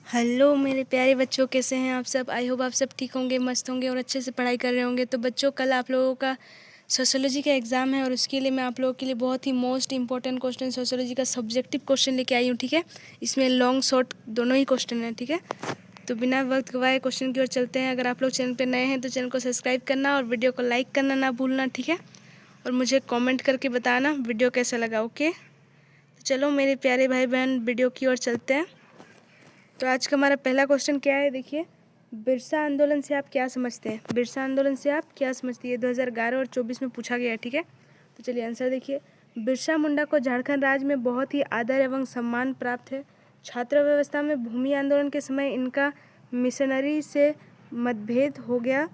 Hello मेरे प्यारे बच्चों, कैसे हैं आप सब। आई होप आप सब ठीक होंगे, मस्त होंगे और अच्छे से पढ़ाई कर रहे होंगे। तो बच्चों, कल आप लोगों का सोशियोलॉजी का एग्ज़ाम है और उसके लिए मैं आप लोगों के लिए बहुत ही मोस्ट इंपॉर्टेंट क्वेश्चन सोशियोलॉजी का सब्जेक्टिव क्वेश्चन लेके आई हूँ। ठीक है, इसमें लॉन्ग शॉर्ट दोनों ही क्वेश्चन हैं। ठीक है, तो बिना वक्त गवाए क्वेश्चन की ओर चलते हैं। अगर आप लोग चैनल पर नए हैं तो चैनल को सब्सक्राइब करना और वीडियो को लाइक करना ना भूलना। ठीक है, और मुझे कॉमेंट करके बताना वीडियो कैसा लगा। ओके, तो चलो मेरे प्यारे भाई बहन, वीडियो की ओर चलते हैं। तो आज का हमारा पहला क्वेश्चन क्या है, देखिए। बिरसा आंदोलन से आप क्या समझते हैं? बिरसा आंदोलन से आप क्या समझते हैं? ये 2011 और 24 में पूछा गया है। ठीक है, तो चलिए आंसर देखिए। बिरसा मुंडा को झारखंड राज्य में बहुत ही आदर एवं सम्मान प्राप्त है। छात्र व्यवस्था में भूमि आंदोलन के समय इनका मिशनरी से मतभेद हो गया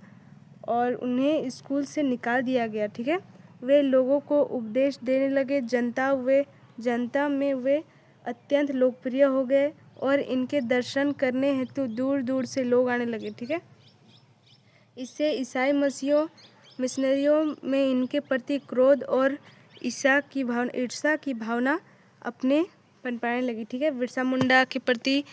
और उन्हें स्कूल से निकाल दिया गया। ठीक है, वे लोगों को उपदेश देने लगे। जनता में वे अत्यंत लोकप्रिय हो गए और इनके दर्शन करने हेतु दूर दूर से लोग आने लगे। ठीक है, इससे ईसाई मिशनरियों में इनके प्रति क्रोध और ईर्ष्या की भावना अपने पनपाने लगी। ठीक है, बिरसा मुंडा के प्रति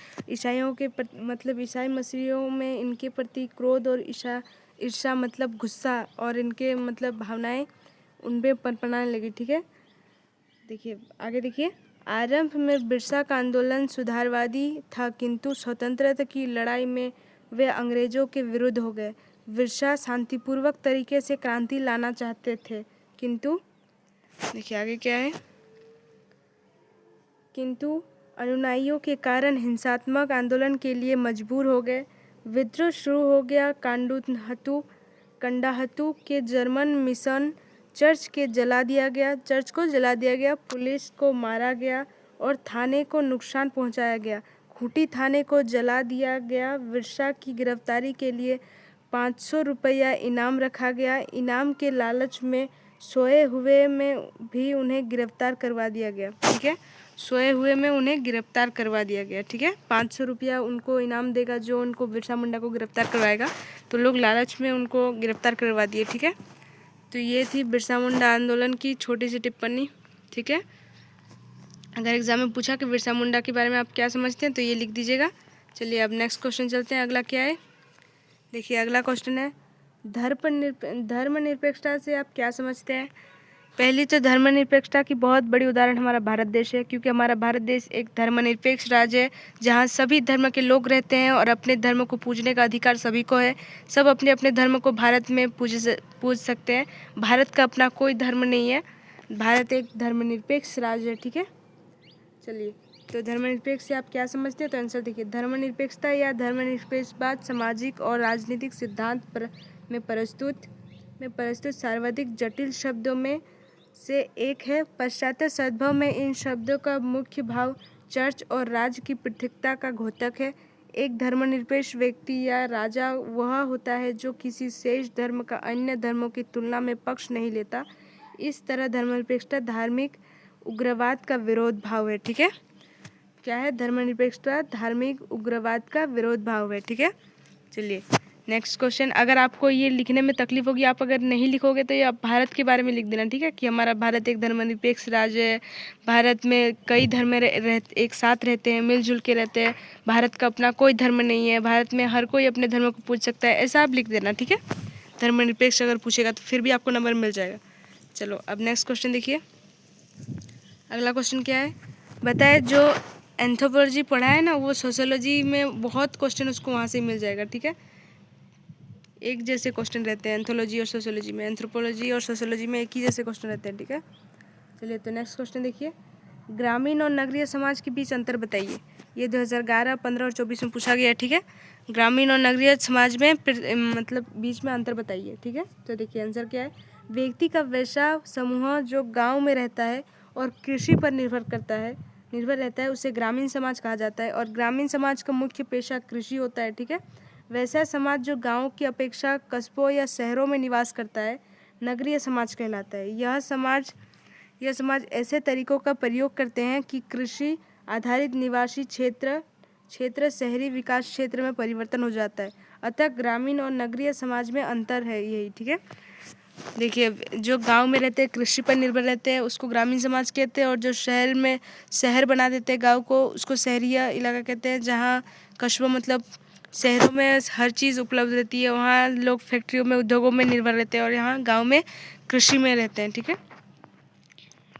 मतलब ईसाई मसीहियों में इनके प्रति क्रोध और ईर्ष्या मतलब गुस्सा, और इनके मतलब भावनाएं उन पे पनपनाने लगी। ठीक है, देखिए आगे देखिए। आरंभ में बिरसा का आंदोलन सुधारवादी था, किंतु स्वतंत्रता की लड़ाई में वे अंग्रेजों के विरुद्ध हो गए। बिरसा शांतिपूर्वक तरीके से क्रांति लाना चाहते थे, किंतु देखिए आगे क्या है। किंतु अनुयायियों के कारण हिंसात्मक आंदोलन के लिए मजबूर हो गए। विद्रोह शुरू हो गया। कंडाहतु के जर्मन मिशन चर्च को जला दिया गया। पुलिस को मारा गया और थाने को नुकसान पहुंचाया गया। खूंटी थाने को जला दिया गया। बिरसा की गिरफ्तारी के लिए 500 रुपया इनाम रखा गया। इनाम के लालच में सोए हुए में भी उन्हें गिरफ्तार करवा दिया गया। ठीक है, सोए हुए में उन्हें गिरफ्तार करवा दिया गया। ठीक है, 500 रुपया उनको इनाम देगा जो उनको बिरसा मुंडा को गिरफ्तार करवाएगा, तो लोग लालच में उनको गिरफ्तार करवा दिए। ठीक है, तो ये थी बिरसा मुंडा आंदोलन की छोटी सी टिप्पणी। ठीक है, अगर एग्जाम में पूछा कि बिरसा मुंडा के बारे में आप क्या समझते हैं तो ये लिख दीजिएगा। चलिए अब नेक्स्ट क्वेश्चन चलते हैं। अगला क्या है, देखिए अगला क्वेश्चन है धर्मनिरपेक्षता से आप क्या समझते हैं? पहली तो धर्मनिरपेक्षता की बहुत बड़ी उदाहरण हमारा भारत देश है, क्योंकि हमारा भारत देश एक धर्मनिरपेक्ष राज्य है जहाँ सभी धर्म के लोग रहते हैं और अपने धर्म को पूजने का अधिकार सभी को है। सब अपने अपने धर्म को भारत में पूज सकते हैं। भारत का अपना कोई धर्म नहीं है। भारत एक धर्मनिरपेक्ष राज्य है। ठीक है, चलिए तो धर्मनिरपेक्ष से आप क्या समझते हैं? तो आंसर देखिए। धर्मनिरपेक्षता या धर्मनिरपेक्षवाद सामाजिक और राजनीतिक सिद्धांत में प्रस्तुत सर्वाधिक जटिल शब्दों में से एक है। पाश्चात्य सद्भाव में इन शब्दों का मुख्य भाव चर्च और राज्य की पृथकता का घोतक है। एक धर्मनिरपेक्ष व्यक्ति या राजा वह होता है जो किसी शेष धर्म का अन्य धर्मों की तुलना में पक्ष नहीं लेता। इस तरह धर्मनिरपेक्षता धार्मिक उग्रवाद का विरोध भाव है। ठीक है, क्या है? धर्मनिरपेक्षता धार्मिक उग्रवाद का विरोध भाव है। ठीक है, चलिए नेक्स्ट क्वेश्चन। अगर आपको ये लिखने में तकलीफ होगी, आप अगर नहीं लिखोगे तो ये आप भारत के बारे में लिख देना। ठीक है, कि हमारा भारत एक धर्मनिरपेक्ष राज्य है। भारत में कई धर्म एक साथ रहते हैं, मिलजुल के रहते हैं। भारत का अपना कोई धर्म नहीं है। भारत में हर कोई अपने धर्म को पूज सकता है, ऐसा आप लिख देना। ठीक है, धर्मनिरपेक्ष अगर पूछेगा तो फिर भी आपको नंबर मिल जाएगा। चलो अब नेक्स्ट क्वेश्चन देखिए। अगला क्वेश्चन क्या है, बताए। जो एंथ्रोपोलॉजी पढ़ा है ना, वो सोशियोलॉजी में बहुत क्वेश्चन उसको वहाँ से मिल जाएगा। ठीक है, एक जैसे क्वेश्चन रहते हैं एंथ्रोपोलॉजी और सोशियोलॉजी में। एंथ्रोपोलॉजी और सोशियोलॉजी में एक ही जैसे क्वेश्चन रहते हैं। ठीक है, चलिए तो नेक्स्ट क्वेश्चन देखिए। ग्रामीण और नगरीय समाज के बीच अंतर बताइए। ये 2011, 15 और 24 में पूछा गया है। ठीक है, ग्रामीण और नगरीय समाज में मतलब बीच में अंतर बताइए। ठीक है, तो देखिए आंसर क्या है। व्यक्ति का वैसा समूह जो गाँव में रहता है और कृषि पर निर्भर रहता है, उसे ग्रामीण समाज कहा जाता है। और ग्रामीण समाज का मुख्य पेशा कृषि होता है। ठीक है, वैसा समाज जो गांव की अपेक्षा कस्बों या शहरों में निवास करता है, नगरीय समाज कहलाता है। यह समाज ऐसे तरीकों का प्रयोग करते हैं कि कृषि आधारित निवासी क्षेत्र शहरी विकास क्षेत्र में परिवर्तन हो जाता है। अतः ग्रामीण और नगरीय समाज में अंतर है यही। ठीक है, देखिए, जो गांव में रहते हैं, कृषि पर निर्भर रहते हैं, उसको ग्रामीण समाज कहते हैं, और जो शहर बना देते हैं गांव को, उसको शहरिया इलाका कहते हैं। जहां कस्बा मतलब शहरों में हर चीज़ उपलब्ध रहती है, वहाँ लोग फैक्ट्रियों में, उद्योगों में निर्भर रहते हैं, और यहाँ गाँव में कृषि में रहते हैं। ठीक है,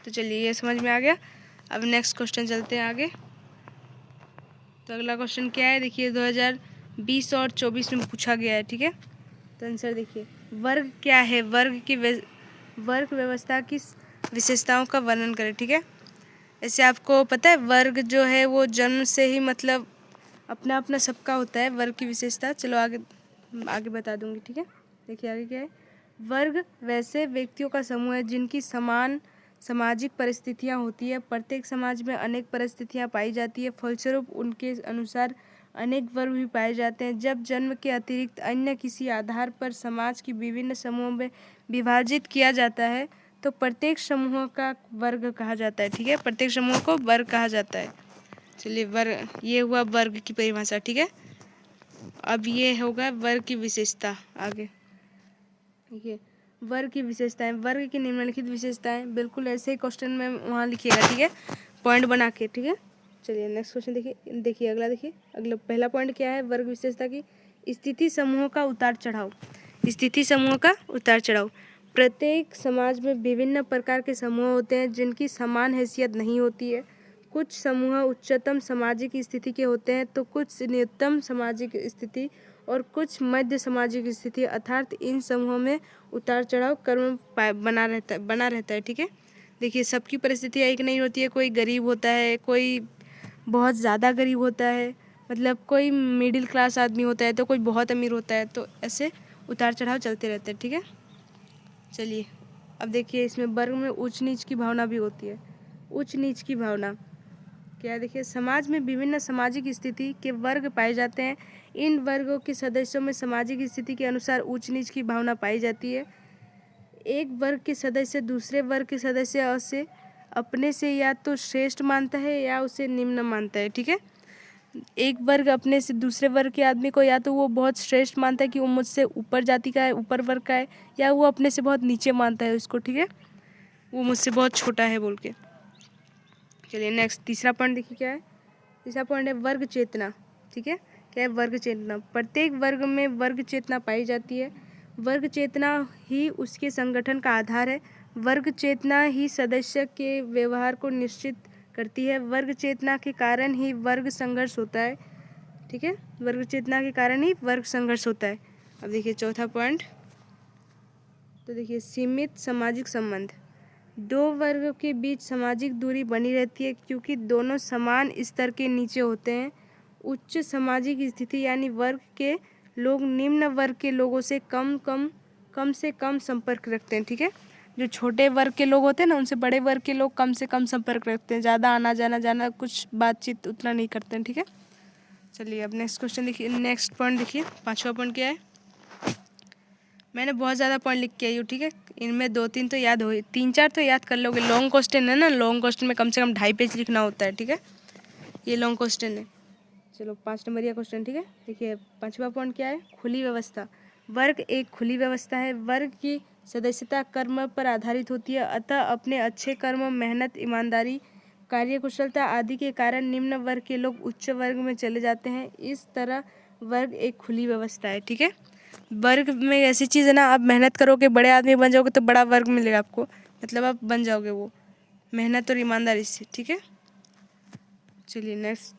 तो चलिए ये समझ में आ गया। अब नेक्स्ट क्वेश्चन चलते हैं आगे। तो अगला क्वेश्चन क्या है, देखिए 2020 और 24 में पूछा गया है। ठीक है, तो आंसर देखिए, वर्ग क्या है, वर्ग व्यवस्था की विशेषताओं का वर्णन करें। ठीक है, ऐसे आपको पता है वर्ग जो है वो जन्म से ही मतलब अपना अपना सबका होता है वर्ग की विशेषता। चलो आगे आगे बता दूंगी। ठीक है, देखिए आगे क्या है। वर्ग वैसे व्यक्तियों का समूह है जिनकी समान सामाजिक परिस्थितियाँ होती है। प्रत्येक समाज में अनेक परिस्थितियाँ पाई जाती है, फलस्वरूप उनके अनुसार अनेक वर्ग भी पाए जाते हैं। जब जन्म के अतिरिक्त अन्य किसी आधार पर समाज की विभिन्न समूहों में विभाजित किया जाता है तो प्रत्येक समूह का वर्ग कहा जाता है। ठीक है, प्रत्येक समूह को वर्ग कहा जाता है। चलिए वर्ग, ये हुआ वर्ग की परिभाषा। ठीक है, अब ये होगा वर्ग की विशेषता। आगे देखिए, वर्ग की विशेषताएं, वर्ग की निम्नलिखित विशेषताएं, बिल्कुल ऐसे ही क्वेश्चन में वहाँ लिखिएगा। ठीक है, पॉइंट बना के। ठीक है, चलिए नेक्स्ट क्वेश्चन देखिए अगला पहला पॉइंट क्या है वर्ग विशेषता की, स्थिति समूह का उतार चढ़ाव। स्थिति समूह का उतार चढ़ाव, प्रत्येक समाज में विभिन्न प्रकार के समूह होते हैं जिनकी समान हैसियत नहीं होती है। कुछ समूह उच्चतम सामाजिक स्थिति के होते हैं तो कुछ न्यूनतम सामाजिक स्थिति और कुछ मध्य सामाजिक स्थिति, अर्थात इन समूहों में उतार चढ़ाव क्रम बना रहता है। ठीक है, देखिए सबकी परिस्थितियाँ एक नहीं होती है, कोई गरीब होता है, कोई बहुत ज़्यादा गरीब होता है, मतलब कोई मिडिल क्लास आदमी होता है तो कोई बहुत अमीर होता है, तो ऐसे उतार चढ़ाव चलते रहते हैं। ठीक है, चलिए अब देखिए इसमें वर्ग में ऊंच नीच की भावना भी होती है। ऊंच नीच की भावना क्या है, देखिए समाज में विभिन्न सामाजिक स्थिति के वर्ग पाए जाते हैं। इन वर्गों के सदस्यों में सामाजिक स्थिति के अनुसार ऊंच नीच की भावना पाई जाती है। एक वर्ग के सदस्य दूसरे वर्ग के सदस्य से अपने से या तो श्रेष्ठ मानता है या उसे निम्न मानता है। ठीक है, एक वर्ग अपने से दूसरे वर्ग के आदमी को या तो वो बहुत श्रेष्ठ मानता है कि वो मुझसे ऊपर जाति का है, ऊपर वर्ग का है, या वो अपने से बहुत नीचे मानता है उसको। ठीक है, वो मुझसे बहुत छोटा है बोल के। चलिए नेक्स्ट तीसरा पॉइंट देखिए क्या है। तीसरा पॉइंट है वर्ग चेतना। ठीक है, क्या है वर्ग चेतना, प्रत्येक वर्ग में वर्ग चेतना पाई जाती है। वर्ग चेतना ही उसके संगठन का आधार है। वर्ग चेतना ही सदस्य के व्यवहार को निश्चित करती है। वर्ग चेतना के कारण ही वर्ग संघर्ष होता है। ठीक है, वर्ग चेतना के कारण ही वर्ग संघर्ष होता है। अब देखिए चौथा पॉइंट, तो देखिए सीमित सामाजिक संबंध, दो वर्गों के बीच सामाजिक दूरी बनी रहती है क्योंकि दोनों समान स्तर के नीचे होते हैं। उच्च सामाजिक स्थिति यानी वर्ग के लोग निम्न वर्ग के लोगों से कम से कम संपर्क रखते हैं। ठीक है, जो छोटे वर्ग के लोग होते हैं ना उनसे बड़े वर्ग के लोग कम से कम संपर्क रखते हैं, ज़्यादा आना जाना कुछ बातचीत उतना नहीं करते हैं। ठीक है, चलिए अब नेक्स्ट क्वेश्चन देखिए, नेक्स्ट पॉइंट देखिए, पाँचवा पॉइंट क्या है। मैंने बहुत ज़्यादा पॉइंट लिख के आई हूँ। ठीक है, इनमें 2-3 तो याद हो, 3-4 तो याद कर लोगे। लॉन्ग क्वेश्चन है ना, लॉन्ग क्वेश्चन में कम से कम 2.5 पेज लिखना होता है। ठीक है, ये लॉन्ग क्वेश्चन है। चलो 5 नंबर या क्वेश्चन। ठीक है, देखिए पाँचवा पॉइंट क्या है, खुली व्यवस्था। वर्ग एक खुली व्यवस्था है। वर्ग की सदस्यता कर्म पर आधारित होती है, अतः अपने अच्छे कर्म, मेहनत, ईमानदारी, कार्यकुशलता आदि के कारण निम्न वर्ग के लोग उच्च वर्ग में चले जाते हैं। इस तरह वर्ग एक खुली व्यवस्था है। ठीक है, वर्ग में ऐसी चीज़ है ना, आप मेहनत करोगे बड़े आदमी बन जाओगे तो बड़ा वर्ग मिलेगा आपको, मतलब आप बन जाओगे वो मेहनत और ईमानदारी से। ठीक है, चलिए नेक्स्ट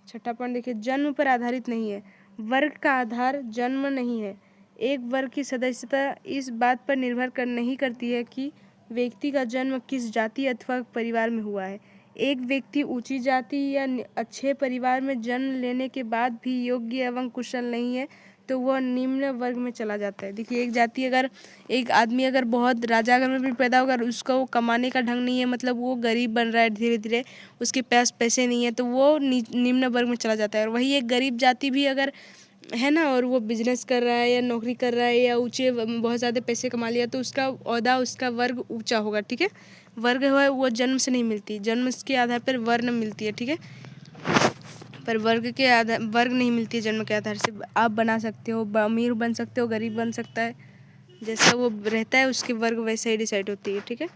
छठा पॉइंट देखिए, जन्म पर आधारित नहीं है। वर्ग का आधार जन्म नहीं है। एक वर्ग की सदस्यता इस बात पर निर्भर नहीं करती है कि व्यक्ति का जन्म किस जाति अथवा परिवार में हुआ है। एक व्यक्ति ऊंची जाति या अच्छे परिवार में जन्म लेने के बाद भी योग्य एवं कुशल नहीं है तो वह निम्न वर्ग में चला जाता है। देखिए एक आदमी अगर बहुत राजा घर में भी पैदा होगा, उसका वो कमाने का ढंग नहीं है, मतलब वो गरीब बन रहा है धीरे धीरे, उसके पास पैसे नहीं है तो वो निम्न वर्ग में चला जाता है। और वही एक गरीब जाति भी अगर है ना, और वो बिजनेस कर रहा है या नौकरी कर रहा है या ऊँचे बहुत ज़्यादा पैसे कमा लिया तो उसका ओहदा, उसका वर्ग ऊँचा होगा। ठीक है, वर्ग है वो जन्म से नहीं मिलती, जन्म के आधार पर वर्ण मिलती है। ठीक है, पर वर्ग नहीं मिलती है जन्म के आधार से। आप बना सकते हो, अमीर बन सकते हो, गरीब बन सकता है, जैसा वो रहता है उसकी वर्ग वैसा ही डिसाइड होती है। ठीक है,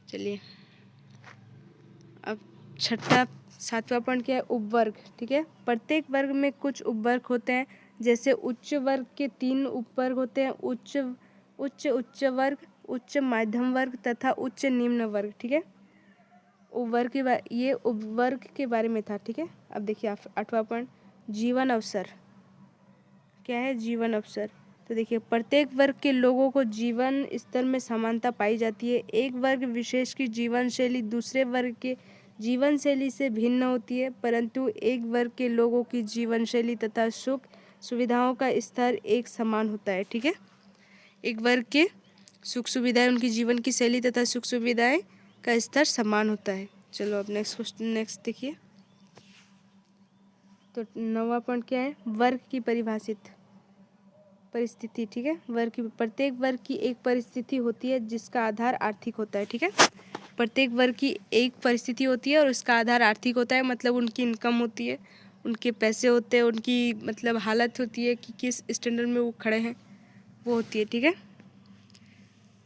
चलिए अब छठा 7वां पॉइंट क्या है, उपवर्ग। ठीक है, प्रत्येक वर्ग में कुछ उपवर्ग होते हैं। जैसे उच्च वर्ग के 3 उपवर्ग होते हैं, उच्च उच्च उच्च वर्ग, उच्च मध्यम वर्ग तथा उच्च निम्न वर्ग। ठीक है, उपवर्ग ये उपवर्ग के बारे में था। ठीक है, अब देखिए 8वां पॉइंट, जीवन अवसर। क्या है, जीवन अवसर। तो देखिए प्रत्येक वर्ग के लोगों को जीवन स्तर में समानता पाई जाती है। एक वर्ग विशेष की जीवन शैली दूसरे वर्ग के जीवन शैली से भिन्न होती है, परंतु एक वर्ग के लोगों की जीवन शैली तथा सुख सुविधाओं का स्तर एक समान होता है। ठीक है, एक वर्ग के सुख सुविधाएं, उनकी जीवन की शैली तथा सुख सुविधाएं का स्तर समान होता है। चलो अब नेक्स्ट क्वेश्चन, नेक्स्ट देखिए। तो 9वां पॉइंट क्या है, वर्ग की परिभाषित परिस्थिति। ठीक है, वर्ग की प्रत्येक वर्ग की एक परिस्थिति होती है जिसका आधार आर्थिक होता है। ठीक है, प्रत्येक वर्ग की एक परिस्थिति होती है और उसका आधार आर्थिक होता है, मतलब उनकी इनकम होती है, उनके पैसे होते हैं, उनकी मतलब हालत होती है कि किस स्टैंडर्ड में वो खड़े हैं, वो होती है। ठीक है,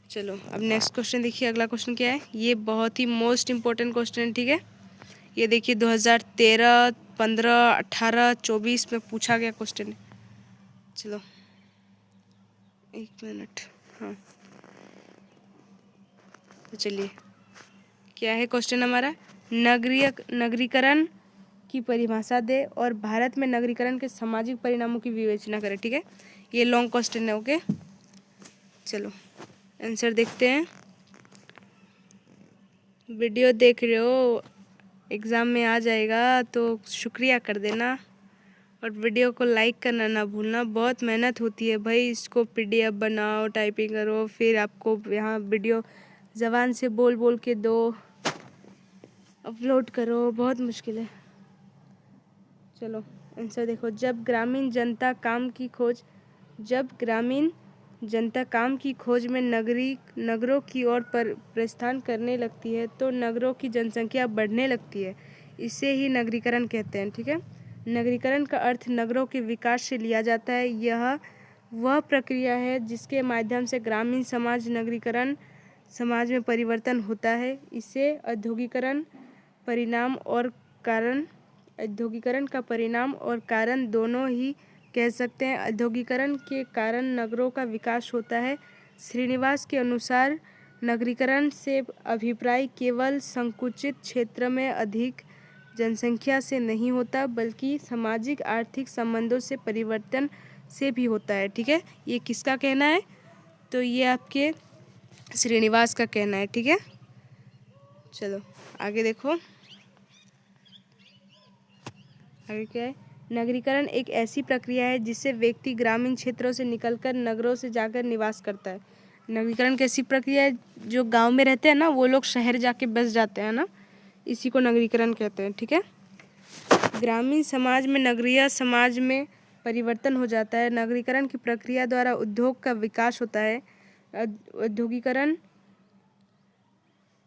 चलो अब नेक्स्ट क्वेश्चन देखिए। अगला क्वेश्चन क्या है, ये बहुत ही मोस्ट इम्पोर्टेंट क्वेश्चन है। ठीक है, ये देखिए 2013, 15, 18, 24 में पूछा गया क्वेश्चन है। चलो 1 मिनट, हाँ तो चलिए क्या है क्वेश्चन हमारा, नगरीकरण की परिभाषा दे और भारत में नगरीकरण के सामाजिक परिणामों की विवेचना करें। ठीक है, ये लॉन्ग क्वेश्चन है। ओके, चलो आंसर देखते हैं। वीडियो देख रहे हो, एग्ज़ाम में आ जाएगा तो शुक्रिया कर देना और वीडियो को लाइक करना ना भूलना। बहुत मेहनत होती है भाई, इसको PDF बनाओ, टाइपिंग करो, फिर आपको यहाँ वीडियो ज़बान से बोल बोल के दो, अपलोड करो, बहुत मुश्किल है। चलो आंसर देखो, जब ग्रामीण जनता काम की खोज में नगरों की ओर प्रस्थान करने लगती है तो नगरों की जनसंख्या बढ़ने लगती है। इसे ही नगरीकरण कहते हैं। ठीक है, नगरीकरण का अर्थ नगरों के विकास से लिया जाता है। यह वह प्रक्रिया है जिसके माध्यम से ग्रामीण नगरीकरण समाज में परिवर्तन होता है। इसे औद्योगिकरण का परिणाम और कारण दोनों ही कह सकते हैं। औद्योगिकरण के कारण नगरों का विकास होता है। श्रीनिवास के अनुसार नगरीकरण से अभिप्राय केवल संकुचित क्षेत्र में अधिक जनसंख्या से नहीं होता, बल्कि सामाजिक आर्थिक संबंधों से परिवर्तन से भी होता है। ठीक है, ये किसका कहना है, तो ये आपके श्रीनिवास का कहना है। ठीक है, चलो आगे देखो, आगे क्या है, नगरीकरण एक ऐसी प्रक्रिया है जिससे व्यक्ति ग्रामीण क्षेत्रों से निकलकर नगरों से जाकर निवास करता है। नगरीकरण कैसी प्रक्रिया है, जो गांव में रहते हैं ना वो लोग शहर जाके बस जाते हैं ना, इसी को नगरीकरण कहते हैं। ठीक है, ग्रामीण समाज में नगरीय समाज में परिवर्तन हो जाता है। नगरीकरण की प्रक्रिया द्वारा उद्योग का विकास होता है।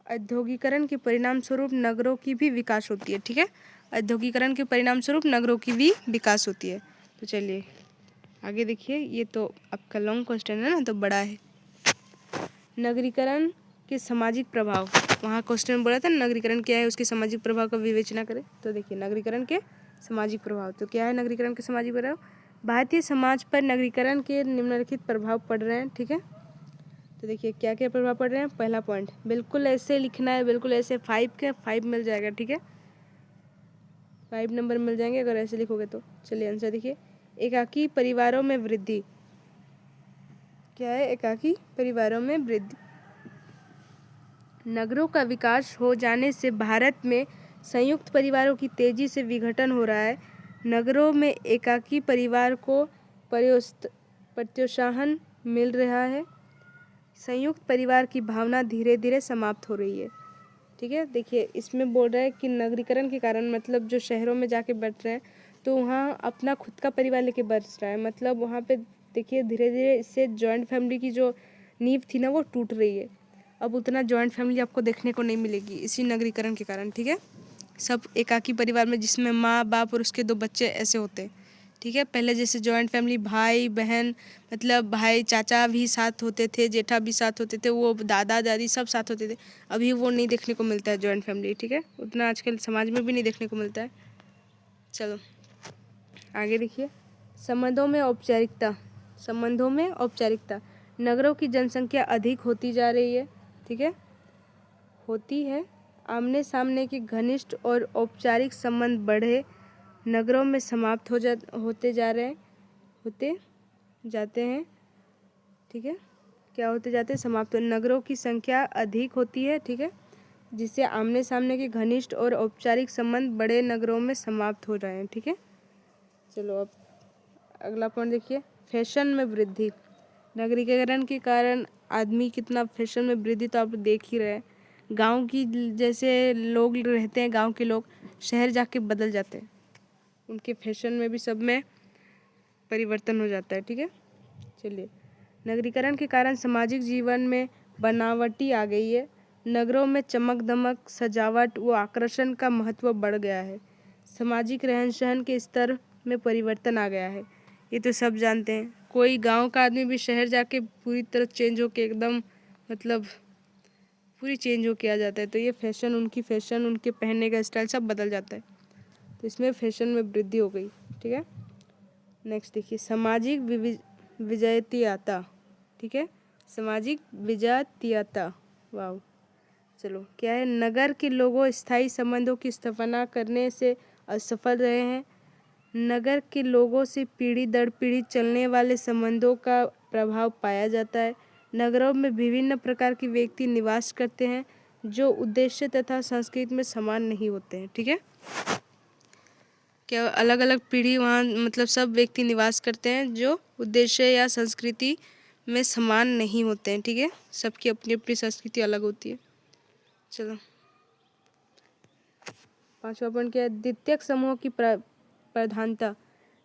औद्योगिकरण के परिणाम स्वरूप नगरों की भी विकास होती है। ठीक है, औद्योगिकरण के परिणाम स्वरूप नगरों की भी विकास होती है। तो चलिए आगे देखिए, ये तो आपका लॉन्ग क्वेश्चन है ना, तो बड़ा है। नगरीकरण के सामाजिक प्रभाव, वहाँ क्वेश्चन में बोला था नगरीकरण क्या है, उसके सामाजिक प्रभाव का विवेचना करें। तो देखिए नगरीकरण के सामाजिक प्रभाव, तो क्या है नगरीकरण के सामाजिक प्रभाव, भारतीय समाज पर नगरीकरण के निम्नलिखित प्रभाव पड़ रहे हैं। ठीक है, तो देखिए क्या क्या प्रभाव पड़ रहे हैं। पहला पॉइंट, बिल्कुल ऐसे लिखना है, बिल्कुल ऐसे 5 मिल जाएगा। ठीक है, 5 नंबर मिल जाएंगे अगर ऐसे लिखोगे तो। चलिए आंसर देखिए, एकाकी परिवारों में वृद्धि। क्या है, एकाकी परिवारों में वृद्धि। नगरों का विकास हो जाने से भारत में संयुक्त परिवारों की तेजी से विघटन हो रहा है। नगरों में एकाकी परिवार को प्रोत्साहन मिल रहा है। संयुक्त परिवार की भावना धीरे धीरे समाप्त हो रही है। ठीक है, देखिए इसमें बोल रहा है कि नगरीकरण के कारण, मतलब जो शहरों में जाके बैठ रहे हैं तो वहाँ अपना खुद का परिवार लेके बस रहा है, मतलब वहाँ पे देखिए धीरे धीरे इससे जॉइंट फैमिली की जो नींव थी ना वो टूट रही है। अब उतना जॉइंट फैमिली आपको देखने को नहीं मिलेगी इसी नगरीकरण के कारण। ठीक है, सब एकाकी परिवार में जिसमें माँ बाप और उसके 2 बच्चे ऐसे होते हैं। ठीक है। पहले जैसे जॉइंट फैमिली भाई बहन, मतलब भाई चाचा भी साथ होते थे, जेठा भी साथ होते थे, वो दादा दादी सब साथ होते थे। अभी वो नहीं देखने को मिलता है जॉइंट फैमिली, ठीक है, उतना आजकल समाज में भी नहीं देखने को मिलता है। चलो आगे देखिए, संबंधों में औपचारिकता। संबंधों में औपचारिकता, नगरों की जनसंख्या अधिक होती जा रही है, ठीक है, होती है। आमने सामने के घनिष्ठ और औपचारिक संबंध बढ़े नगरों में समाप्त होते जाते हैं, ठीक है, क्या होते जाते हैं, समाप्त। नगरों की संख्या अधिक होती है, ठीक है, जिससे आमने सामने के घनिष्ठ और औपचारिक संबंध बड़े नगरों में समाप्त हो रहे हैं, ठीक है। चलो अब अगला पॉइंट देखिए, फैशन में वृद्धि। नगरीकरण के कारण आदमी कितना फैशन में वृद्धि तो आप देख ही रहे हैं। गांव की जैसे लोग रहते हैं, गांव के लोग शहर जाके बदल जाते हैं, उनके फैशन में भी सब में परिवर्तन हो जाता है, ठीक है। चलिए, नगरीकरण के कारण सामाजिक जीवन में बनावटी आ गई है। नगरों में चमक दमक, सजावट व आकर्षण का महत्व बढ़ गया है। सामाजिक रहन सहन के स्तर में परिवर्तन आ गया है, ये तो सब जानते हैं। कोई गांव का आदमी भी शहर जाके पूरी तरह चेंज होके एकदम मतलब पूरी चेंज होके आ जाता है, तो ये फैशन, उनके पहनने का स्टाइल सब बदल जाता है, तो इसमें फैशन में वृद्धि हो गई, ठीक है। नेक्स्ट देखिए, सामाजिक विजातीयता, ठीक है, सामाजिक विजातीयता, वाह। चलो क्या है, नगर के लोगों स्थायी संबंधों की स्थापना करने से असफल रहे हैं। नगर के लोगों से पीढ़ी दर पीढ़ी चलने वाले संबंधों का प्रभाव पाया जाता है। नगरों में विभिन्न प्रकार के व्यक्ति निवास करते हैं जो उद्देश्य तथा संस्कृति में समान नहीं होते हैं, ठीक है, क्या अलग अलग पीढ़ी वहाँ मतलब सब व्यक्ति निवास करते हैं जो उद्देश्य या संस्कृति में समान नहीं होते हैं, ठीक है, सबकी अपनी अपनी संस्कृति अलग होती है। चलो पांचवा पॉइंट क्या है, द्वितीयक समूह की प्रधानता।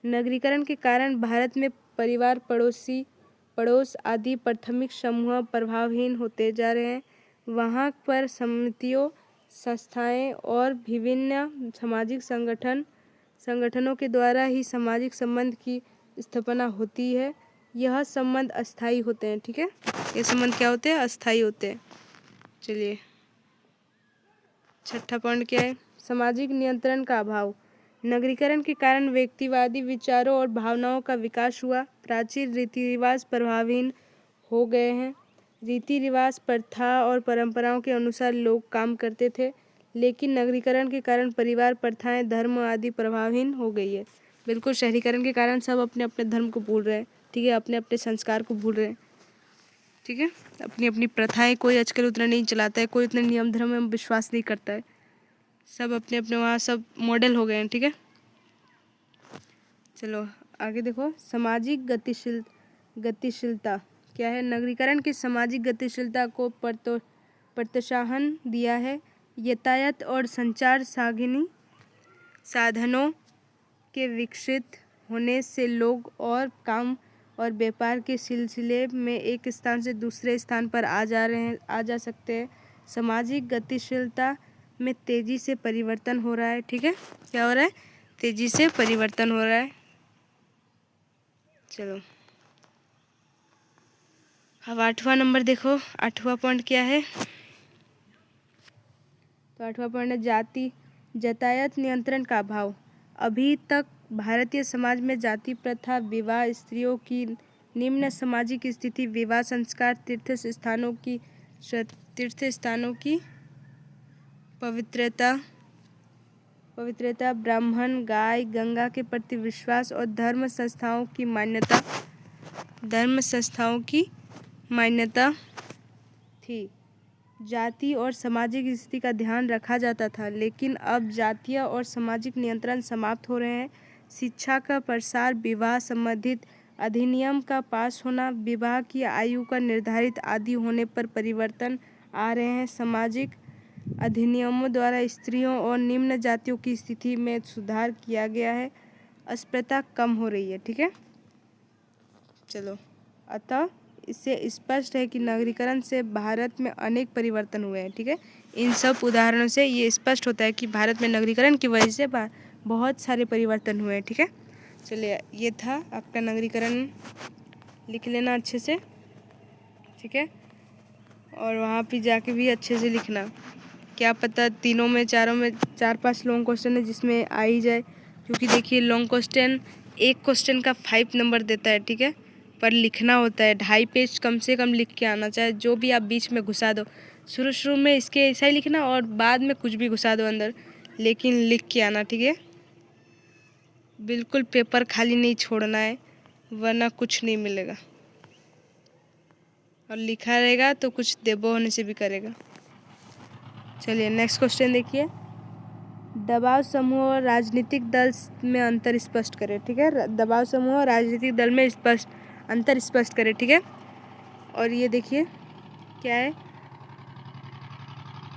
नगरीकरण के कारण भारत में परिवार, पड़ोस आदि प्राथमिक समूह प्रभावहीन होते जा रहे हैं। वहाँ पर समितियों, संस्थाएं और विभिन्न सामाजिक संगठनों के द्वारा ही सामाजिक संबंध की स्थापना होती है। यह संबंध अस्थायी होते हैं, ठीक है, ये संबंध क्या होते हैं, अस्थायी होते हैं। चलिए छठा पॉइंट क्या है, सामाजिक नियंत्रण का अभाव। नगरीकरण के कारण व्यक्तिवादी विचारों और भावनाओं का विकास हुआ। प्राचीन रीति रिवाज प्रभावहीन हो गए हैं। रीति रिवाज, प्रथा और परंपराओं के अनुसार लोग काम करते थे, लेकिन नगरीकरण के कारण परिवार, प्रथाएं, धर्म आदि प्रभावहीन हो गई है। बिल्कुल, शहरीकरण के कारण सब अपने अपने धर्म को भूल रहे हैं, ठीक है, अपने अपने संस्कार को भूल रहे हैं, ठीक है, अपनी अपनी प्रथाएं कोई आजकल उतना नहीं चलाता है, कोई उतने नियम धर्म में विश्वास नहीं करता है, सब अपने अपने वहाँ सब मॉडल हो गए हैं, ठीक है। चलो आगे देखो, सामाजिक गतिशीलता क्या है, नगरीकरण की सामाजिक गतिशीलता को प्रोत्साहन दिया है। यातायात और संचार साधनों के विकसित होने से लोग और काम और व्यापार के सिलसिले में एक स्थान से दूसरे स्थान पर आ जा सकते हैं। सामाजिक गतिशीलता में तेजी से परिवर्तन हो रहा है, ठीक है, क्या हो रहा है, तेजी से परिवर्तन हो रहा है। चलो अब 8वां नंबर देखो, 8वां पॉइंट क्या है, तो 8वां पॉइंट है यातायात नियंत्रण का अभाव। अभी तक भारतीय समाज में जाति प्रथा, विवाह, स्त्रियों की निम्न सामाजिक स्थिति, विवाह संस्कार, तीर्थ स्थानों की पवित्रता, ब्राह्मण, गाय, गंगा के प्रति विश्वास और धर्म संस्थाओं की मान्यता थी। जाति और सामाजिक स्थिति का ध्यान रखा जाता था, लेकिन अब जातीय और सामाजिक नियंत्रण समाप्त हो रहे हैं। शिक्षा का प्रसार, विवाह संबंधित अधिनियम का पास होना, विवाह की आयु का निर्धारित आदि होने पर परिवर्तन आ रहे हैं। सामाजिक अधिनियमों द्वारा स्त्रियों और निम्न जातियों की स्थिति में सुधार किया गया है। अस्पृश्यता कम हो रही है, ठीक है। चलो, अतः इससे स्पष्ट है कि नगरीकरण से भारत में अनेक परिवर्तन हुए हैं, ठीक है। इन सब उदाहरणों से ये स्पष्ट होता है कि भारत में नगरीकरण की वजह से बहुत सारे परिवर्तन हुए हैं, ठीक है। चलिए, ये था आपका नागरिकरण, लिख लेना अच्छे से, ठीक है। और वहाँ पे जाके भी अच्छे से लिखना, क्या पता तीनों में चारों में 4-5 लॉन्ग क्वेश्चन है जिसमें आ ही जाए, क्योंकि देखिए लॉन्ग क्वेश्चन एक क्वेश्चन का 5 नंबर देता है, ठीक है। पर लिखना होता है 2.5 पेज कम से कम लिख के आना, चाहे जो भी आप बीच में घुसा दो। शुरू में इसके ऐसा ही लिखना और बाद में कुछ भी घुसा दो अंदर, लेकिन लिख के आना, ठीक है। बिल्कुल पेपर खाली नहीं छोड़ना है, वरना कुछ नहीं मिलेगा। और लिखा रहेगा तो कुछ देबो होने से भी करेगा। चलिए नेक्स्ट क्वेश्चन देखिए, दबाव समूह और राजनीतिक दल में अंतर स्पष्ट करें, ठीक है। दबाव समूह और राजनीतिक दल में अंतर स्पष्ट करें, ठीक है। और ये देखिए क्या है,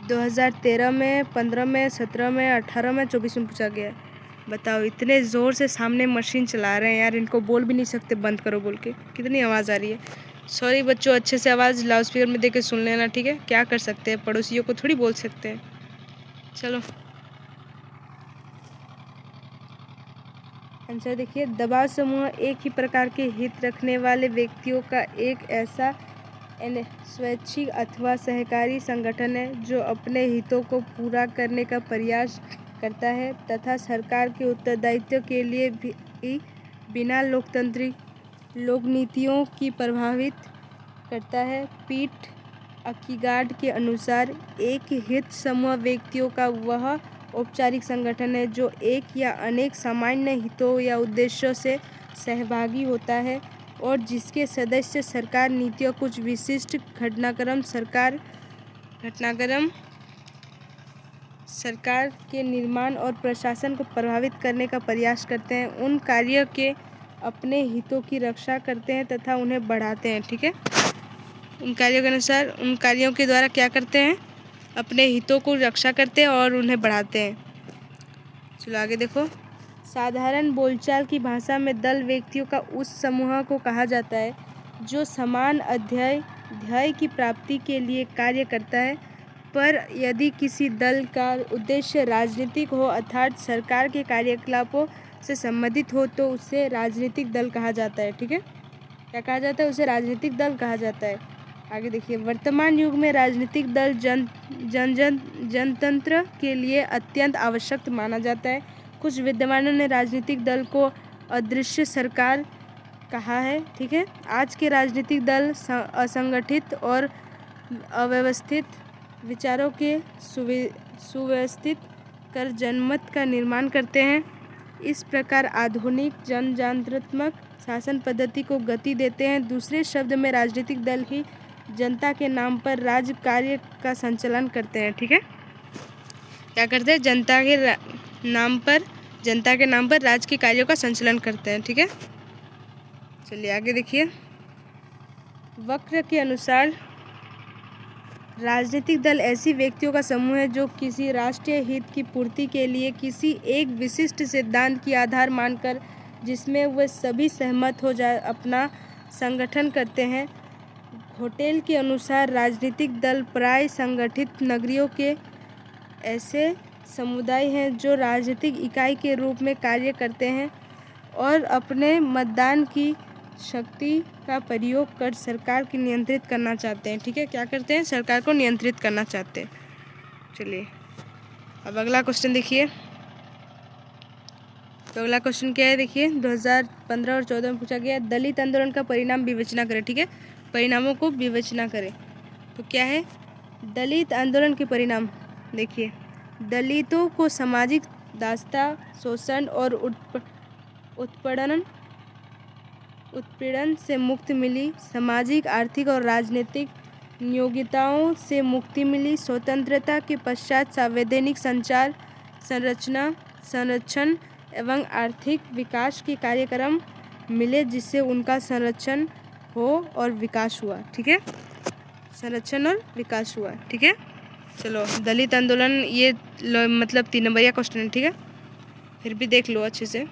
2013 में, 15 में, 17 में, 18 में, 24 में पूछा गया है। बताओ, इतने ज़ोर से सामने मशीन चला रहे हैं यार, इनको बोल भी नहीं सकते बंद करो बोल के, कितनी आवाज़ आ रही है। सॉरी बच्चों, अच्छे से आवाज़ लाउड स्पीकर में दे के सुन लेना, ठीक है। क्या कर सकते हैं, पड़ोसियों को थोड़ी बोल सकते हैं। चलो आंसर देखिए, दबाव समूह एक ही प्रकार के हित रखने वाले व्यक्तियों का एक ऐसा स्वैच्छिक अथवा सहकारी संगठन है जो अपने हितों को पूरा करने का प्रयास करता है तथा सरकार के उत्तरदायित्व के लिए भी बिना लोकतांत्रिक लोक नीतियों की प्रभावित करता है। पीट अकीगार्ड के अनुसार एक हित समूह व्यक्तियों का वह औपचारिक संगठन है जो एक या अनेक सामान्य हितों या उद्देश्यों से सहभागी होता है और जिसके सदस्य सरकार नीतियों कुछ विशिष्ट घटनाक्रम सरकार के निर्माण और प्रशासन को प्रभावित करने का प्रयास करते हैं, उन कार्यों के अपने हितों की रक्षा करते हैं तथा उन्हें बढ़ाते हैं, ठीक है। उन कार्यों के अनुसार, उन कार्यों के द्वारा क्या करते हैं, अपने हितों को रक्षा करते हैं और उन्हें बढ़ाते हैं। चलो आगे देखो, साधारण बोलचाल की भाषा में दल व्यक्तियों का उस समूह को कहा जाता है जो समान ध्येय की प्राप्ति के लिए कार्य करता है। पर यदि किसी दल का उद्देश्य राजनीतिक हो अर्थात सरकार के कार्यकलापों से संबंधित हो तो उसे राजनीतिक दल कहा जाता है, ठीक है। क्या कहा जाता है, उसे राजनीतिक दल कहा जाता है। आगे देखिए, वर्तमान युग में राजनीतिक दल जनतंत्र के लिए अत्यंत आवश्यक माना जाता है। कुछ विद्वानों ने राजनीतिक दल को अदृश्य सरकार कहा है, ठीक है। आज के राजनीतिक दल असंगठित और अव्यवस्थित विचारों के सुव्यवस्थित कर जनमत का निर्माण करते हैं। इस प्रकार आधुनिक जनजागृतात्मक शासन पद्धति को गति देते हैं। दूसरे शब्द में राजनीतिक दल ही जनता के नाम पर राज्य कार्य का संचालन करते हैं, ठीक है। क्या करते हैं, जनता के नाम पर राज्य के कार्यों का संचालन करते हैं, ठीक है। चलिए आगे देखिए, वक्र के अनुसार राजनीतिक दल ऐसी व्यक्तियों का समूह है जो किसी राष्ट्रीय हित की पूर्ति के लिए किसी एक विशिष्ट सिद्धांत की आधार मानकर जिसमें वे सभी सहमत हो जाए अपना संगठन करते हैं। होटेल के अनुसार राजनीतिक दल प्राय संगठित नगरियों के ऐसे समुदाय हैं जो राजनीतिक इकाई के रूप में कार्य करते हैं और अपने मतदान की शक्ति का प्रयोग कर सरकार को नियंत्रित करना चाहते हैं, ठीक है। क्या करते हैं, सरकार को नियंत्रित करना चाहते हैं। चलिए अब अगला क्वेश्चन देखिए, तो अगला क्वेश्चन क्या है देखिए, 2015 और 14 में पूछा गया, दलित आंदोलन का परिणाम विवेचना करें, ठीक है। परिणामों को विवेचना करें, तो क्या है दलित आंदोलन के परिणाम। देखिए, दलितों को सामाजिक दास्ता, शोषण और उत्पीड़न से मुक्ति मिली, सामाजिक, आर्थिक और राजनीतिक नियोगिताओं से मुक्ति मिली। स्वतंत्रता के पश्चात संवैधानिक संचार, संरक्षण एवं आर्थिक विकास के कार्यक्रम मिले जिससे उनका संरक्षण हो और विकास हुआ, ठीक है। संरक्षण और विकास हुआ, ठीक है। चलो, दलित आंदोलन ये मतलब 3 नंबरिया क्वेश्चन है, ठीक है। फिर भी देख लो अच्छे से।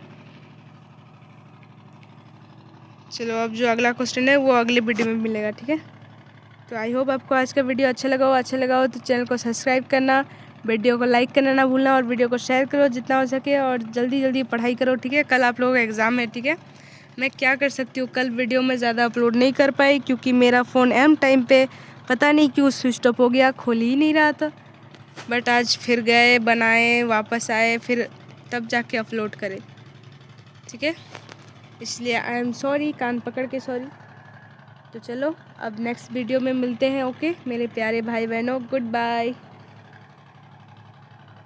चलो अब जो अगला क्वेश्चन है वो अगले वीडियो में मिलेगा, ठीक है। तो आई होप आपको आज का वीडियो अच्छा लगा हो तो चैनल को सब्सक्राइब करना, वीडियो को लाइक करना ना भूलना और वीडियो को शेयर करो जितना हो सके और जल्दी जल्दी पढ़ाई करो, ठीक है। कल आप लोगों का एग्ज़ाम है, ठीक है। मैं क्या कर सकती हूँ, कल वीडियो में ज़्यादा अपलोड नहीं कर पाई क्योंकि मेरा फ़ोन टाइम पे पता नहीं क्यों स्विच ऑफ हो गया, खोल ही नहीं रहा था। बट आज फिर गए, बनाए, वापस आए, फिर तब जाके अपलोड करे, ठीक है। इसलिए आई एम सॉरी, कान पकड़ के सॉरी। तो चलो अब नेक्स्ट वीडियो में मिलते हैं, ओके मेरे प्यारे भाई बहनों, गुड बाय।